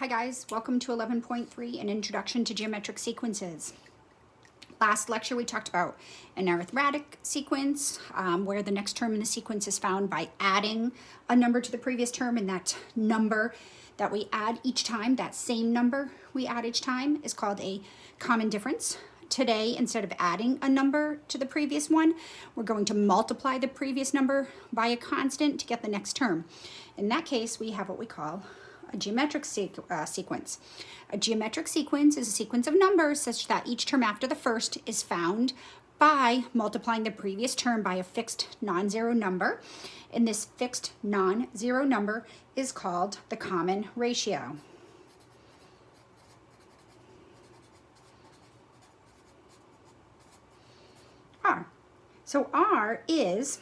Hi guys, welcome to 11.3, an introduction to geometric sequences. Last lecture we talked about an arithmetic sequence where the next term in the sequence is found by adding a number to the previous term, and that number that we add each time, that same number we add each time, is called a common difference. Today, instead of adding a number to the previous one, we're going to multiply the previous number by a constant to get the next term. In that case, we have what we call a geometric sequence. A geometric sequence is a sequence of numbers such that each term after the first is found by multiplying the previous term by a fixed non-zero number. And this fixed non-zero number is called the common ratio. R. So R is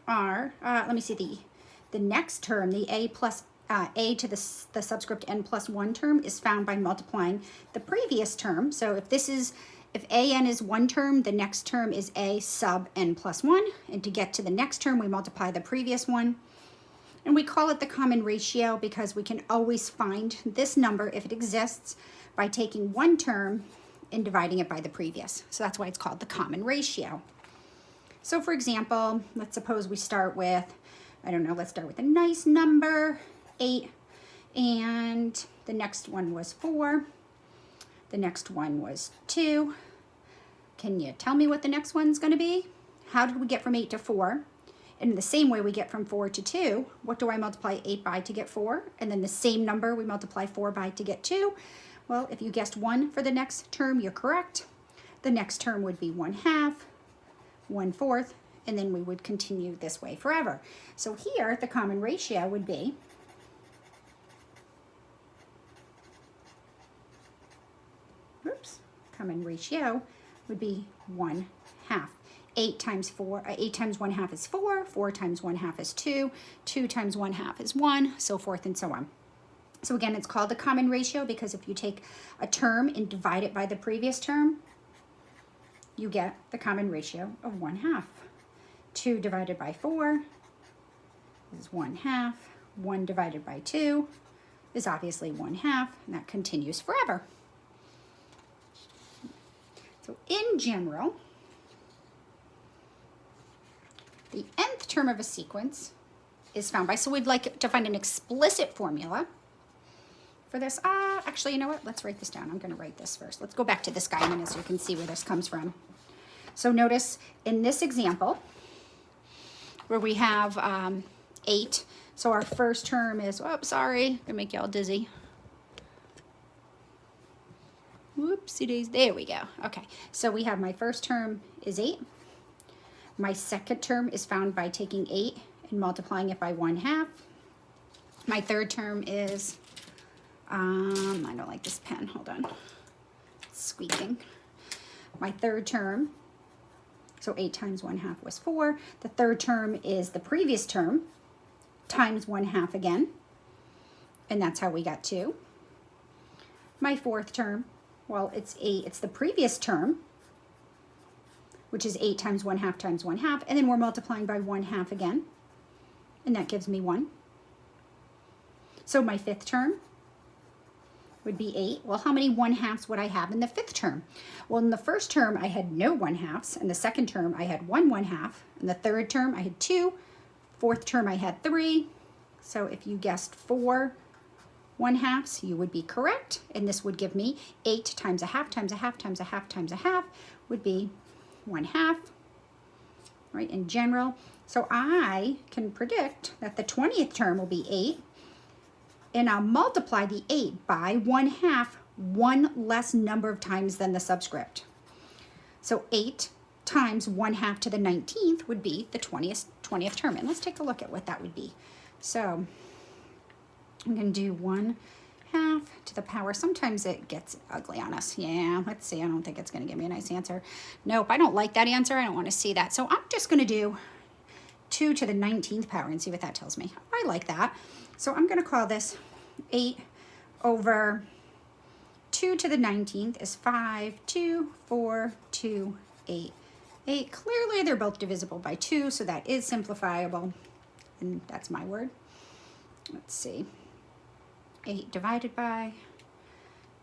let me see, the next term, the a to the subscript n plus 1 term is found by multiplying the previous term. So if an is one term, the next term is a sub n plus 1. And to get to the next term, we multiply the previous one. And we call it the common ratio because we can always find this number, if it exists, by taking one term and dividing it by the previous. So that's why it's called the common ratio. So for example, let's suppose we start with, let's start with a nice number, 8, and the next one was 4. The next one was 2. Can you tell me what the next one's going to be? How did we get from 8 to 4? And in the same way we get from 4 to 2, what do I multiply 8 by to get 4? And then the same number we multiply 4 by to get 2. Well, if you guessed 1 for the next term, you're correct. The next term would be 1/2, 1/4, and then we would continue this way forever. So here, the common ratio would be common ratio would be 1/2. 8 times 1/2 is 4, 4 times 1/2 is 2, 2 times 1/2 is 1, so forth and so on. So again, it's called the common ratio because if you take a term and divide it by the previous term, you get the common ratio of 1/2. 2 divided by 4 is 1/2. 1 divided by 2 is obviously 1/2, and that continues forever. So in general, the nth term of a sequence is found by, so we'd like to find an explicit formula for this. Actually, you know what? Let's write this down. I'm going to write this first. Let's go back to this guy so you can see where this comes from. So notice in this example where we have 8, so our first term is, going to make you all dizzy. Whoopsie days. There we go. Okay, so we have my first term is 8. My second term is found by taking 8 and multiplying it by 1/2. My third term is, I don't like this pen. Hold on. It's squeaking. My third term, so 8 times 1/2 was 4. The third term is the previous term times 1/2 again. And that's how we got 2. My fourth term, well, it's the previous term, which is 8 times 1/2 times 1/2, and then we're multiplying by 1/2 again, and that gives me 1. So my fifth term would be 8. Well, how many 1/2s would I have in the fifth term? Well, in the first term, I had no 1/2s. In the second term, I had 1 1/2. In the third term, I had 2. Fourth term, I had 3. So if you guessed 4 1/2s, you would be correct. And this would give me 8 times 1/2 times 1/2 times 1/2 times 1/2 would be 1/2, right, in general. So I can predict that the 20th term will be 8. And I'll multiply the 8 by 1/2, one less number of times than the subscript. So 8 times 1/2 to the 19th would be the 20th term. And let's take a look at what that would be. So I'm going to do 1/2 to the power. Sometimes it gets ugly on us. Yeah, let's see. I don't think it's going to give me a nice answer. Nope, I don't like that answer. I don't want to see that. So I'm just going to do 2 to the 19th power and see what that tells me. I like that. So I'm going to call this 8 over 2 to the 19th is 5, 2, 4, 2, 8. 8. Clearly, they're both divisible by 2, so that is simplifiable. And that's my word. Let's see. 8 divided by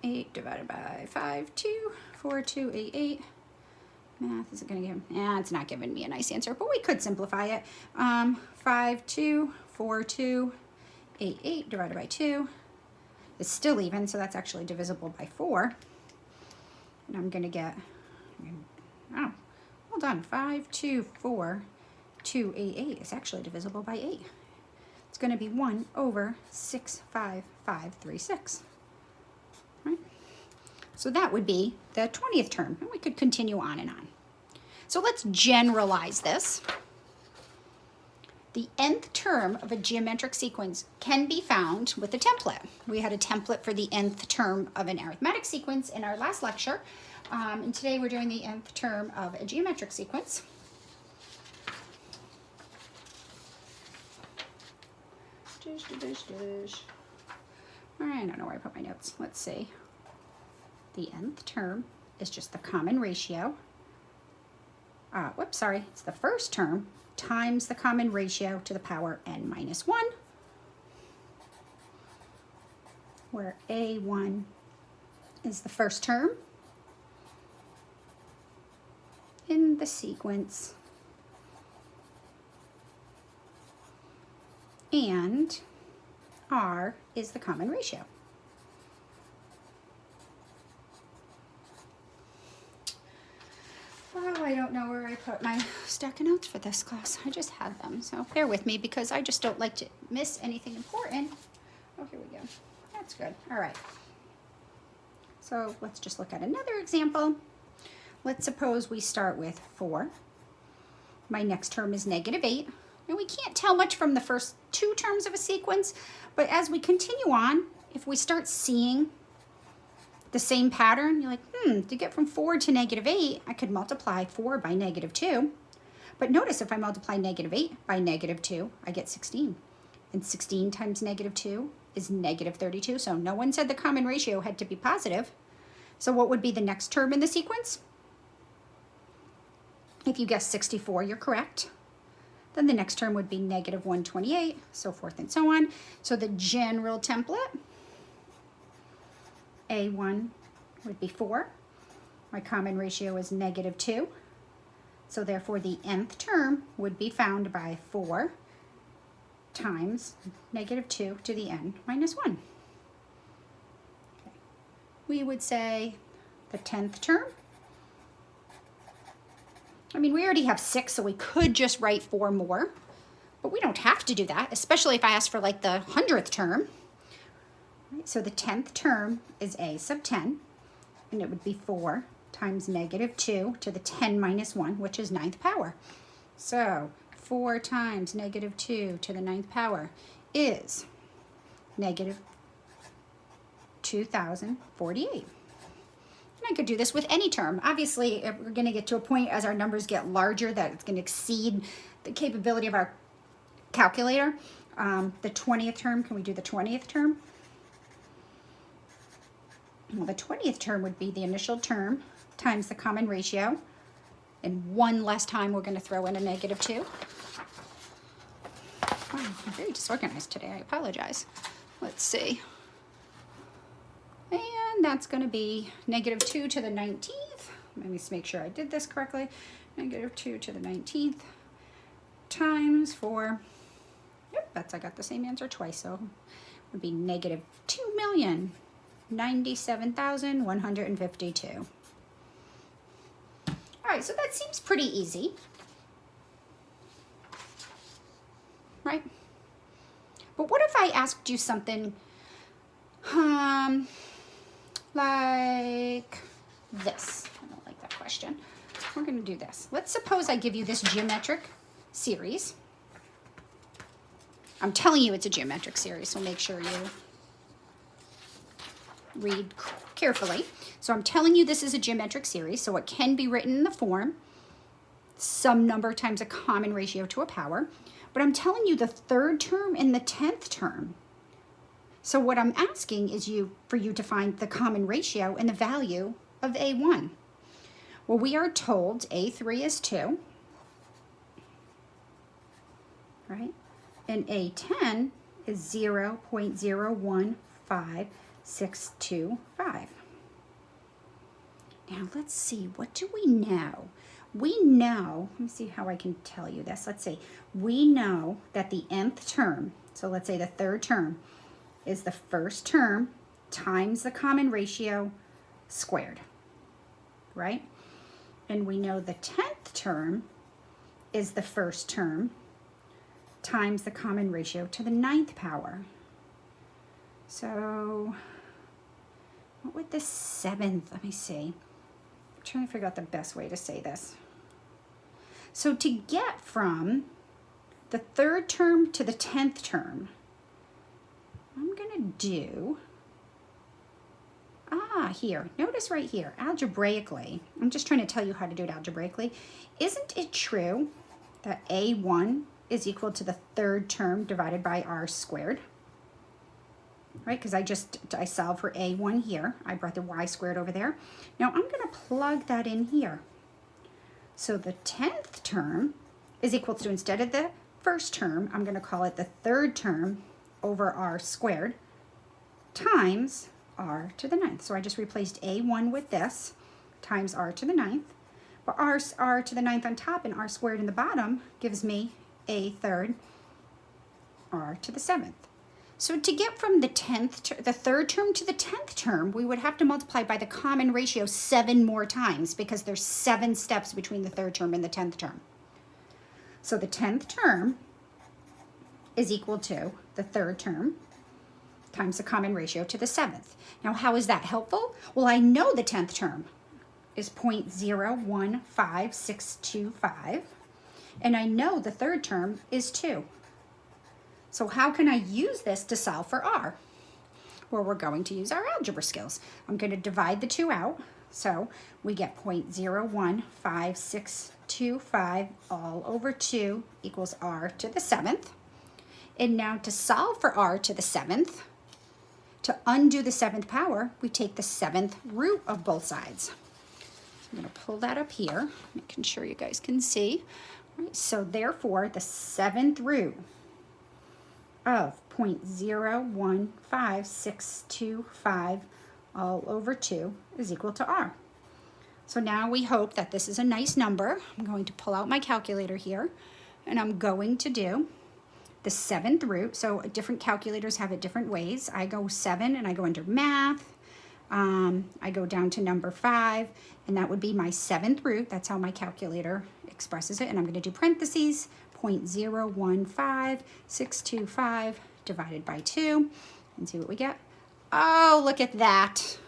5, 2, 4, 2, 8, 8. Math isn't going to give, it's not giving me a nice answer, but we could simplify it. 5, 2, 4, 2, 8, 8 divided by 2 is still even, so that's actually divisible by 4. And I'm going to get, oh, hold on, 5, 2, 4, 2, 8, 8 is actually divisible by 8. It's going to be 1 over 6, 5, 5, 3, 6. Right? So that would be the 20th term, and we could continue on and on. So let's generalize this. The nth term of a geometric sequence can be found with a template. We had a template for the nth term of an arithmetic sequence in our last lecture, and today we're doing the nth term of a geometric sequence. All right, I don't know where I put my notes. Let's see. The nth term is just the common ratio. It's the first term times the common ratio to the power n minus 1, where a1 is the first term in the sequence, and r is the common ratio. Oh, I don't know where I put my stack of notes for this class. I just had them, so bear with me because I just don't like to miss anything important. Oh, here we go. That's good. All right. So let's just look at another example. Let's suppose we start with 4. My next term is -8. And we can't tell much from the first 2 terms of a sequence, but as we continue on, if we start seeing the same pattern, you're like, to get from 4 to -8, I could multiply 4 by -2. But notice if I multiply -8 by -2, I get 16. And 16 times -2 is -32. So no one said the common ratio had to be positive. So what would be the next term in the sequence? If you guessed 64, you're correct. Then the next term would be -128, so forth and so on. So the general template, A1 would be 4. My common ratio is -2. So therefore the nth term would be found by 4 times -2 to the n minus 1. Okay. We would say the 10th term. I mean, we already have 6, so we could just write 4 more. But we don't have to do that, especially if I ask for like the 100th term. So the 10th term is a sub 10, and it would be 4 times -2 to the 10 minus 1, which is 9th power. So 4 times -2 to the 9th power is -2048. And I could do this with any term. Obviously, we're going to get to a point as our numbers get larger that it's going to exceed the capability of our calculator. The 20th term, can we do the 20th term? Well, the 20th term would be the initial term times the common ratio. And one less time, we're going to throw in a -2. Wow, I'm very disorganized today. I apologize. Let's see. And that's going to be -2 to the 19th. Let me just make sure I did this correctly. -2 to the 19th times 4. Yep, I got the same answer twice, so it would be -2,097,152. All right, so that seems pretty easy, right? But what if I asked you something like this? I don't like that question. We're going to do this. Let's suppose I give you this geometric series. I'm telling you it's a geometric series, so make sure you read carefully. So I'm telling you this is a geometric series, so it can be written in the form some number times a common ratio to a power. But I'm telling you the 3rd term and the 10th term. So what I'm asking is for you to find the common ratio and the value of A1. Well, we are told A3 is 2, right? And A10 is 0.014. 0.01562.5. Now let's see, what do we know? We know, let me see how I can tell you this. Let's see, we know that the nth term, so let's say the third term, is the first term times the common ratio squared, right? And we know the 10th term is the first term times the common ratio to the 9th power. So what would the 7th, let me see. I'm trying to figure out the best way to say this. So to get from the third term to the 10th term, I'm gonna do, here, notice right here, algebraically, I'm just trying to tell you how to do it algebraically. Isn't it true that A1 is equal to the third term divided by r squared? Right, because I solved for A1 here. I brought the y squared over there. Now I'm gonna plug that in here. So the 10th term is equal to, instead of the first term, I'm gonna call it the third term over r squared times r to the 9th. So I just replaced A1 with this times r to the 9th. But r to the 9th on top and r squared in the bottom gives me a third r to the 7th. So to get from the third term to the 10th term, we would have to multiply by the common ratio 7 more times because there's 7 steps between the third term and the 10th term. So the 10th term is equal to the third term times the common ratio to the 7th. Now, how is that helpful? Well, I know the 10th term is 0.015625, and I know the third term is 2. So how can I use this to solve for r? Well, we're going to use our algebra skills. I'm going to divide the 2 out. So we get 0.015625 all over 2 equals r to the 7th. And now to solve for r to the 7th, to undo the 7th power, we take the 7th root of both sides. So I'm going to pull that up here, making sure you guys can see. All right, so therefore, the 7th root of 0.015625 all over 2 is equal to r. So now we hope that this is a nice number. I'm going to pull out my calculator here, and I'm going to do the 7th root. So different calculators have it different ways. I go 7 and I go under math. I go down to number 5, and that would be my 7th root. That's how my calculator expresses it. And I'm going to do parentheses, 0.015625 divided by 2, and see what we get. Oh, look at that.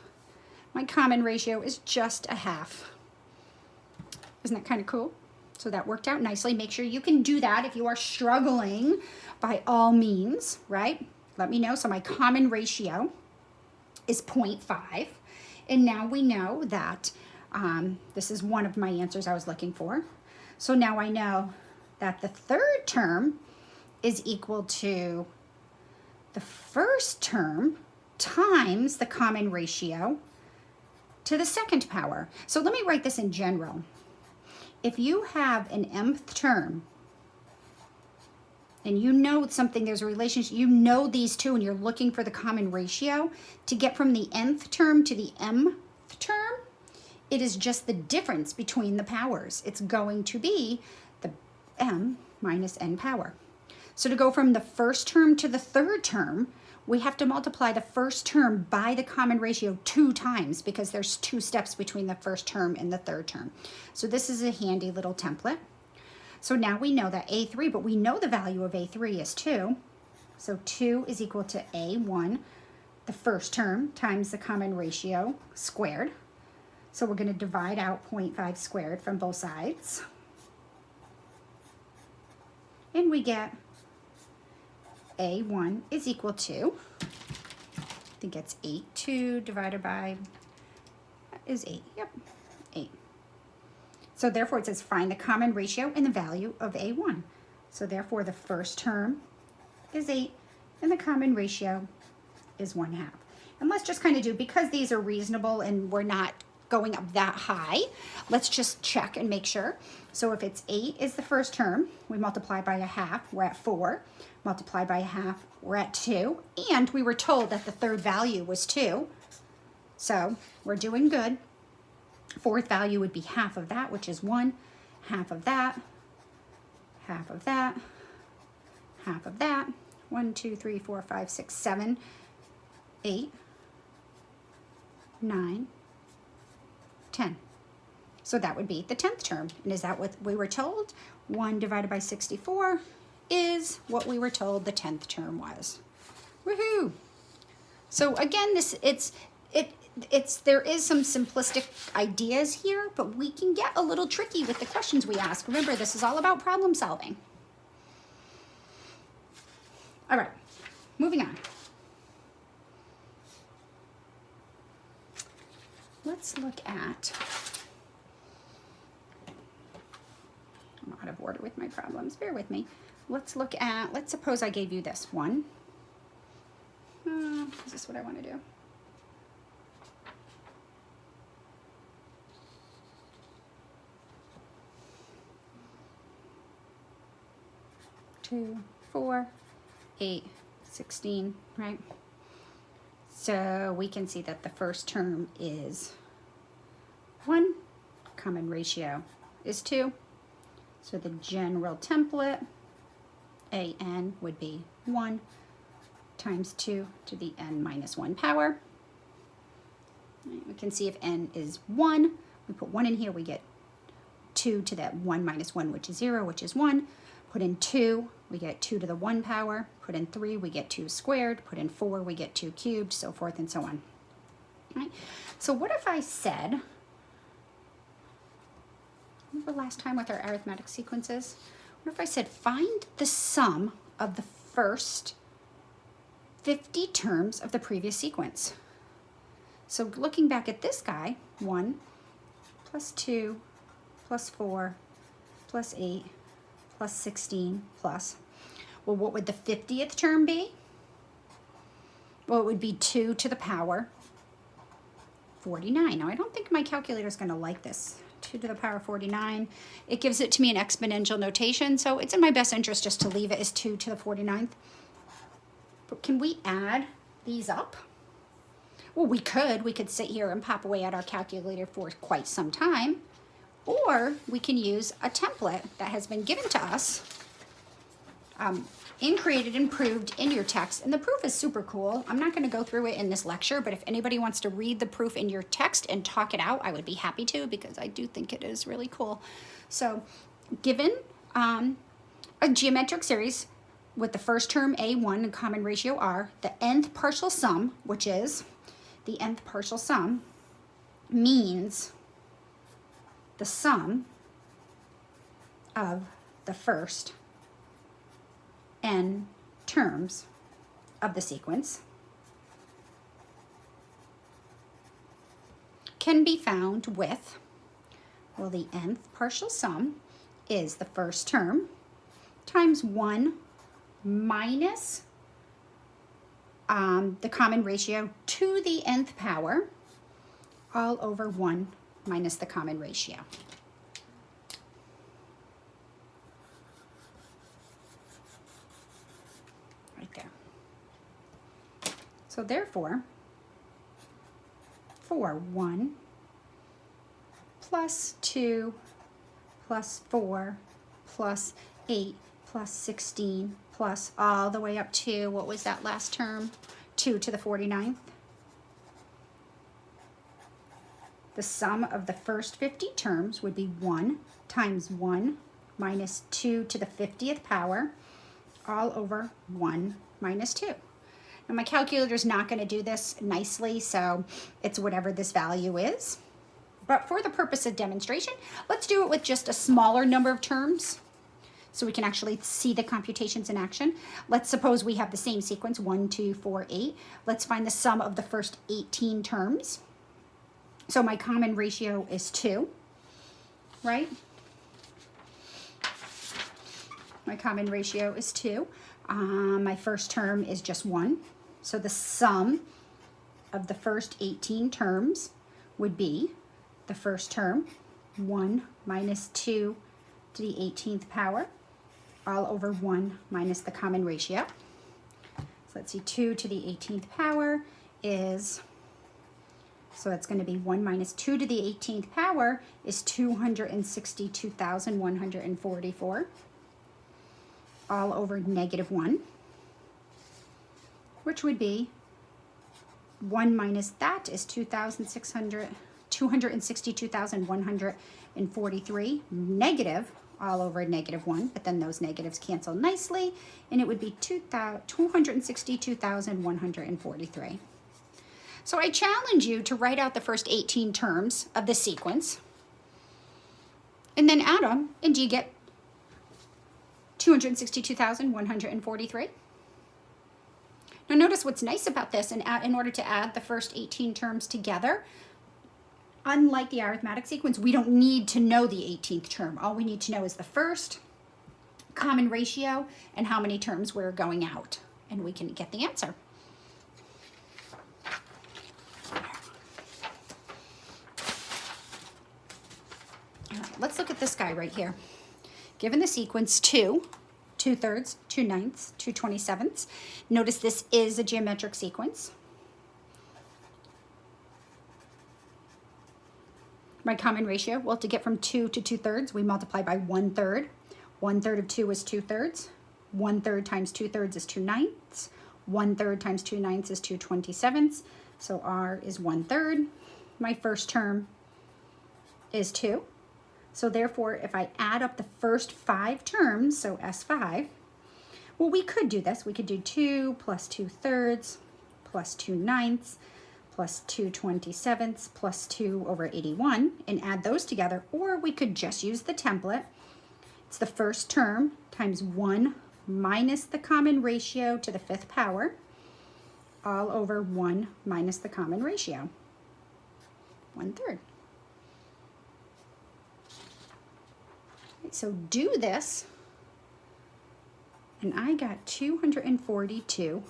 My common ratio is just a half. Isn't that kind of cool? So that worked out nicely. Make sure you can do that if you are struggling, by all means, right? Let me know. So my common ratio is 0.5. And now we know that this is one of my answers I was looking for. So now I know that the third term is equal to the first term times the common ratio to the 2nd power. So let me write this in general. If you have an mth term and you know something, there's a relationship, you know these two and you're looking for the common ratio, to get from the nth term to the mth term, it is just the difference between the powers. It's going to be the m minus n power. So to go from the first term to the third term, we have to multiply the first term by the common ratio 2 times because there's 2 steps between the first term and the third term. So this is a handy little template. So now we know that A3, but we know the value of A3 is 2. So 2 is equal to A1, the first term, times the common ratio squared. So we're going to divide out 0.5 squared from both sides. And we get A1 is equal to, I think it's 8. 2 divided by is 8. Yep, 8. So therefore it says find the common ratio and the value of A1. So therefore the first term is 8 and the common ratio is 1/2. And let's just kind of do, because these are reasonable and we're not going up that high. Let's just check and make sure. So if it's 8 is the first term, we multiply by a half, we're at 4. Multiply by a half, we're at 2. And we were told that the third value was 2. So we're doing good. Fourth value would be half of that, which is 1. Half of that. Half of that. Half of that. 1, 2, 3, 4, 5, 6, 7, 8, 9, 10. So that would be the 10th term. And is that what we were told? 1 divided by 64 is what we were told the 10th term was. Woohoo! So again, there is some simplistic ideas here, but we can get a little tricky with the questions we ask. Remember, this is all about problem solving. All right, moving on. Let's look at, I'm out of order with my problems, bear with me. Let's look at, let's suppose I gave you this one. Is this what I want to do? Two, 4, 8, 16, right? So we can see that the first term is 1, common ratio is 2. So the general template, an would be 1 times 2 to the n minus 1 power. Right, we can see if n is 1, we put 1 in here, we get 2 to that 1 minus 1, which is 0, which is 1. Put in 2, we get 2 to the 1 power. Put in 3, we get 2 squared. Put in 4, we get 2 cubed, so forth and so on. All right. So what if I said, remember last time with our arithmetic sequences? What if I said find the sum of the first 50 terms of the previous sequence? So looking back at this guy, 1 plus 2 plus 4 plus 8 plus 16 plus, well, what would the 50th term be? Well, it would be 2 to the power 49. Now, I don't think my calculator is going to like this. 2 to the power 49. It gives it to me in exponential notation, so it's in my best interest just to leave it as 2 to the 49th. But can we add these up? Well, we could sit here and pop away at our calculator for quite some time, or we can use a template that has been given to us, created and proved in your text. And the proof is super cool. I'm not going to go through it in this lecture, but if anybody wants to read the proof in your text and talk it out, I would be happy to, because I do think it is really cool. So given a geometric series with the first term A1 and common ratio R, the nth partial sum, which is the nth partial sum, means the sum of the first n terms of the sequence can be found with, well, the nth partial sum is the first term times 1 minus the common ratio to the nth power all over 1 minus the common ratio. Right there. So therefore, for 1 plus 2 plus 4 plus 8 plus 16 plus all the way up to, what was that last term? 2 to the 49th. The sum of the first 50 terms would be 1 times 1 minus 2 to the 50th power all over 1 minus 2. Now my calculator is not going to do this nicely, so it's whatever this value is. But for the purpose of demonstration, let's do it with just a smaller number of terms so we can actually see the computations in action. Let's suppose we have the same sequence, 1, 2, 4, 8. Let's find the sum of the first 18 terms. So my common ratio is 2, right? My common ratio is 2. My first term is just 1. So the sum of the first 18 terms would be the first term, 1 minus 2 to the 18th power, all over 1 minus the common ratio. So let's see, 2 to the 18th power is, so it's going to be 1 minus 2 to the 18th power is 262,144, all over negative 1, which would be 1 minus that is 262,143, negative all over negative 1, but then those negatives cancel nicely, and it would be 262,143. So I challenge you to write out the first 18 terms of the sequence, and then add them, and do you get 262,143? Now notice what's nice about this, and in order to add the first 18 terms together, unlike the arithmetic sequence, we don't need to know the 18th term. All we need to know is the first, common ratio, and how many terms we're going out, and we can get the answer. All right, let's look at this guy right here. Given the sequence 2, 2/3, 2/9, 2/27. Notice this is a geometric sequence. My common ratio, well, to get from 2 to 2/3, we multiply by 1/3. 1/3 of 2 is 2/3. 1/3 times 2/3 is 2/9. 1/3 times 2/9 is 2/27. So R is 1/3. My first term is 2. So therefore, if I add up the first 5 terms, so S5, well, we could do this. We could do 2 plus 2/3 plus 2/9 plus 2/27 plus 2 over 81 and add those together, or we could just use the template. It's the first term times 1 minus the common ratio to the 5th power, all over 1 minus the common ratio, 1/3. So do this, and I got 242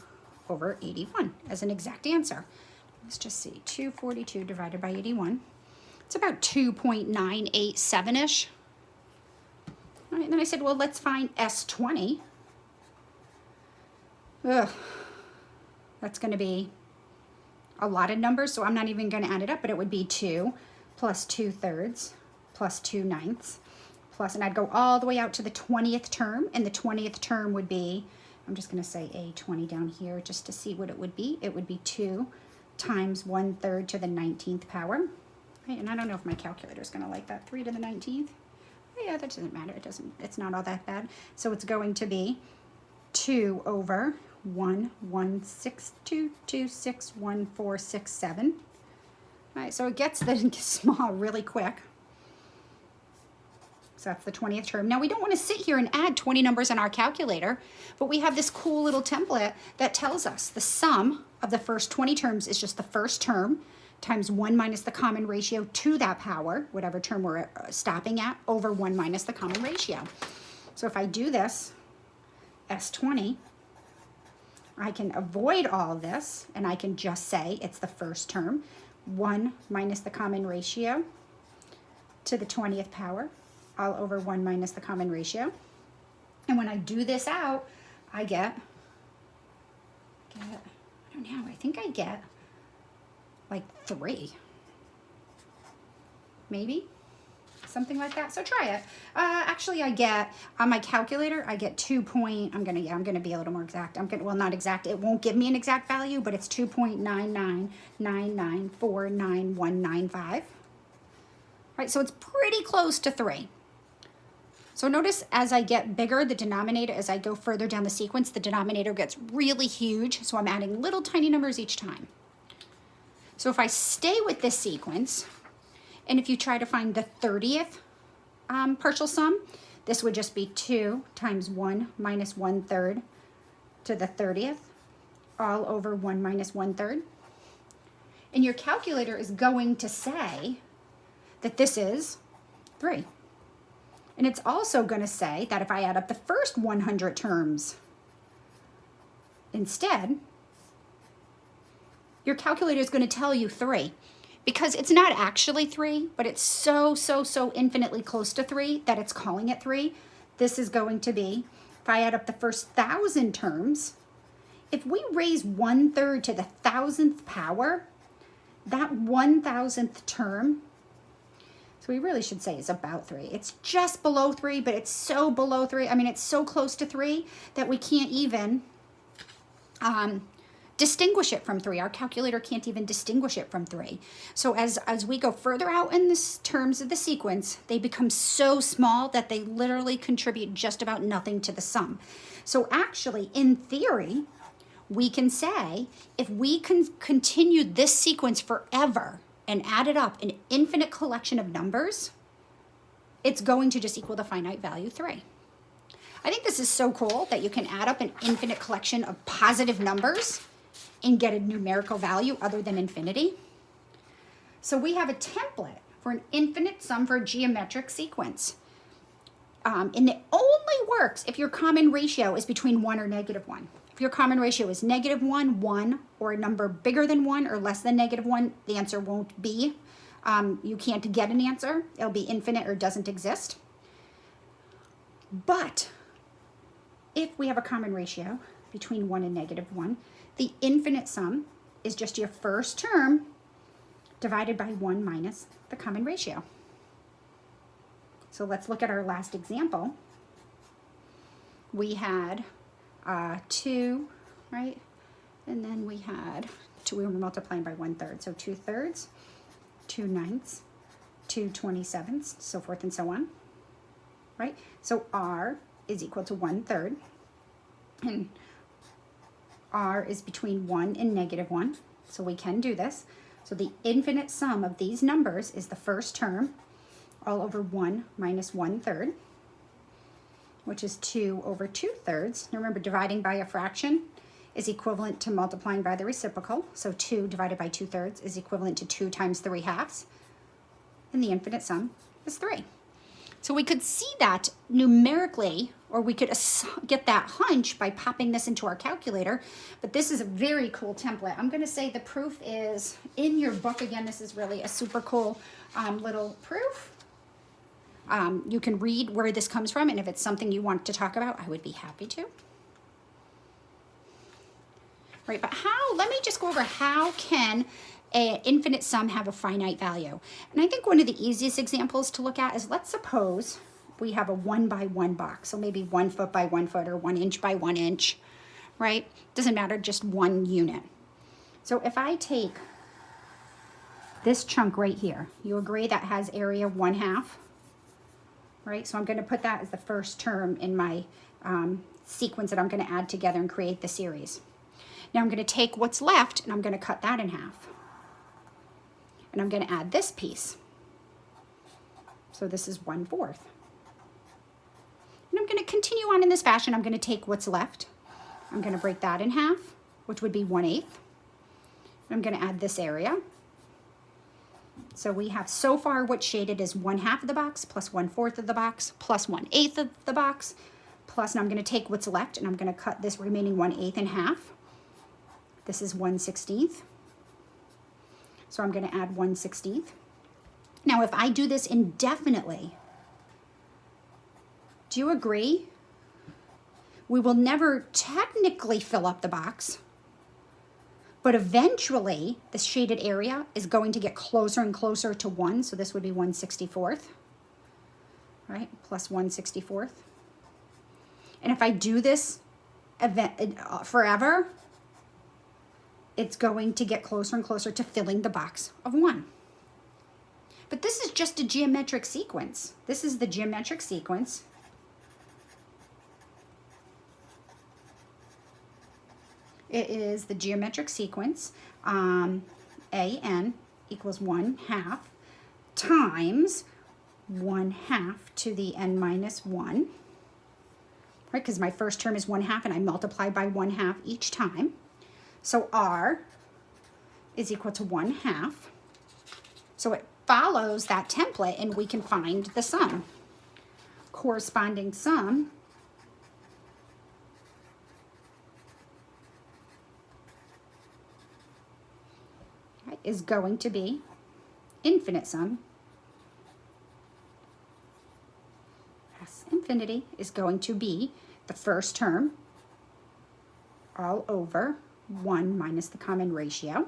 over 81 as an exact answer. Let's just see, 242 divided by 81. It's about 2.987-ish. All right, and then I said, well, let's find S20. Ugh, that's going to be a lot of numbers, so I'm not even going to add it up, but it would be 2 plus 2/3 plus 2/9. Plus, and I'd go all the way out to the 20th term, and the 20th term would be, I'm just going to say A20 down here just to see what it would be. It would be 2 times 1/3 to the 19th power. Okay, and I don't know if my calculator is going to like that. 3 to the 19th. Oh, yeah, that doesn't matter. It's not all that bad. So it's going to be 2 over 1,162,261,467. All right, so it gets the small really quick. So that's the 20th term. Now we don't want to sit here and add 20 numbers in our calculator, but we have this cool little template that tells us the sum of the first 20 terms is just the first term times 1 minus the common ratio to that power, whatever term we're stopping at, over 1 minus the common ratio. So if I do this, S20, I can avoid all of this, and I can just say it's the first term, 1 minus the common ratio to the 20th power, all over 1 minus the common ratio. And when I do this out, I get I don't know, I think I get like 3. Maybe? Something like that. So try it. Actually, I get, on my calculator, I get 2 point, I'm gonna be a little more exact. Well, not exact, it won't give me an exact value, but it's 2.999949195. Right, so it's pretty close to 3. So notice as I get bigger, the denominator, as I go further down the sequence, the denominator gets really huge. So I'm adding little tiny numbers each time. So if I stay with this sequence, and if you try to find the 30th partial sum, this would just be 2 times 1 minus 1/3 to the 30th, all over 1 minus 1/3. And your calculator is going to say that this is 3. And it's also going to say that if I add up the first 100 terms instead, your calculator is going to tell you 3. because it's not actually 3, but it's so infinitely close to 3 that it's calling it 3. This is going to be, if I add up the first 1,000 terms, if we raise 1/3 to the 1,000th power, that 1,000th term, so we really should say is about 3. It's just below 3, but it's so below 3. I mean, it's so close to 3 that we can't even distinguish it from 3. Our calculator can't even distinguish it from 3. So as we go further out in the terms of the sequence, they become so small that they literally contribute just about nothing to the sum. So actually, in theory, we can say if we can continue this sequence forever and add it up, an infinite collection of numbers, it's going to just equal the finite value 3. I think this is so cool that you can add up an infinite collection of positive numbers and get a numerical value other than infinity. So we have a template for an infinite sum for a geometric sequence. And it only works if your common ratio is between 1 or -1. If your common ratio is -1, 1, or a number bigger than 1 or less than -1, the answer won't be. You can't get an answer. It'll be infinite or doesn't exist. But if we have a common ratio between 1 and -1, the infinite sum is just your first term divided by 1 minus the common ratio. So let's look at our last example. We had 2, right? And then we had 2, we were multiplying by 1/3. So 2/3, 2/9, 2/27, so forth and so on, right? So R is equal to 1/3. And R is between 1 and -1, so we can do this. So the infinite sum of these numbers is the first term, all over 1 minus 1/3, which is 2 over 2/3. Now remember, dividing by a fraction is equivalent to multiplying by the reciprocal. So 2 divided by 2/3 is equivalent to 2 times 3/2. And the infinite sum is 3. So we could see that numerically, or we could get that hunch by popping this into our calculator. But this is a very cool template. I'm going to say the proof is in your book. Again, this is really a super cool little proof. You can read where this comes from, and if it's something you want to talk about, I would be happy to. Right, but let me just go over how can an infinite sum have a finite value. And I think one of the easiest examples to look at is, let's suppose we have a 1 by 1 box. So maybe 1 foot by 1 foot or 1 inch by 1 inch, right? Doesn't matter, just one unit. So if I take this chunk right here, you agree that has area 1/2, right? So I'm going to put that as the first term in my sequence that I'm going to add together and create the series. Now I'm going to take what's left and I'm going to cut that in half. And I'm going to add this piece. So this is 1/4. And I'm going to continue on in this fashion. I'm going to take what's left. I'm going to break that in half, which would be 1/8. I'm going to add this area. So we have so far what's shaded is 1/2 of the box plus 1/4 of the box plus 1/8 of the box plus, and I'm going to take what's left and I'm going to cut this remaining 1/8 in half. This is 1/16. So I'm going to add 1/16. Now if I do this indefinitely, do you agree? We will never technically fill up the box, but eventually the shaded area is going to get closer and closer to 1. So this would be 1/64, right? Plus 1/64. And if I do this forever, it's going to get closer and closer to filling the box of 1. But this is just a geometric sequence. This is the geometric sequence. It is the geometric sequence, AN equals 1/2 times 1/2 to the n minus 1, right? Because my first term is 1/2 and I multiply by 1/2 each time. So R is equal to 1/2. So it follows that template and we can find the sum. Corresponding sum is going to be infinite sum, S infinity, is going to be the first term all over 1 minus the common ratio,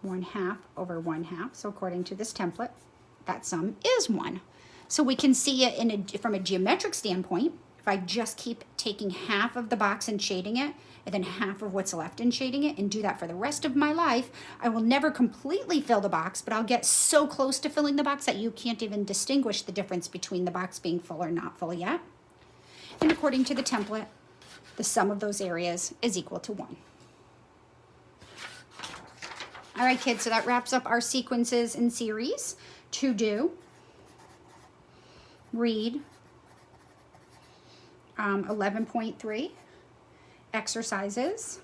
1/2 over 1/2. So according to this template, that sum is 1. So we can see it from a geometric standpoint. If I just keep taking half of the box and shading it, and then half of what's left and shading it, and do that for the rest of my life, I will never completely fill the box, but I'll get so close to filling the box that you can't even distinguish the difference between the box being full or not full yet. And according to the template, the sum of those areas is equal to 1. All right, kids, so that wraps up our sequences and series. To do, read 11.3, exercises.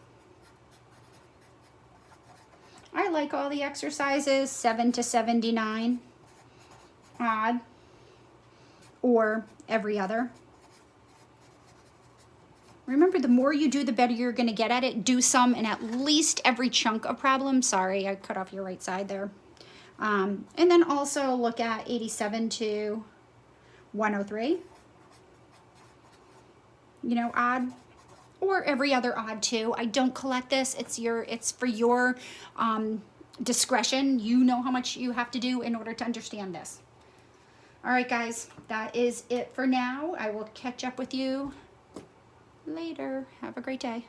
I like all the exercises, 7 to 79, odd, or every other. Remember, the more you do, the better you're going to get at it. Do some in at least every chunk of problems. Sorry, I cut off your right side there. And then also look at 87 to 103. You know, odd, or every other odd too. I don't collect this. It's for your discretion. You know how much you have to do in order to understand this. All right, guys, that is it for now. I will catch up with you later. Have a great day.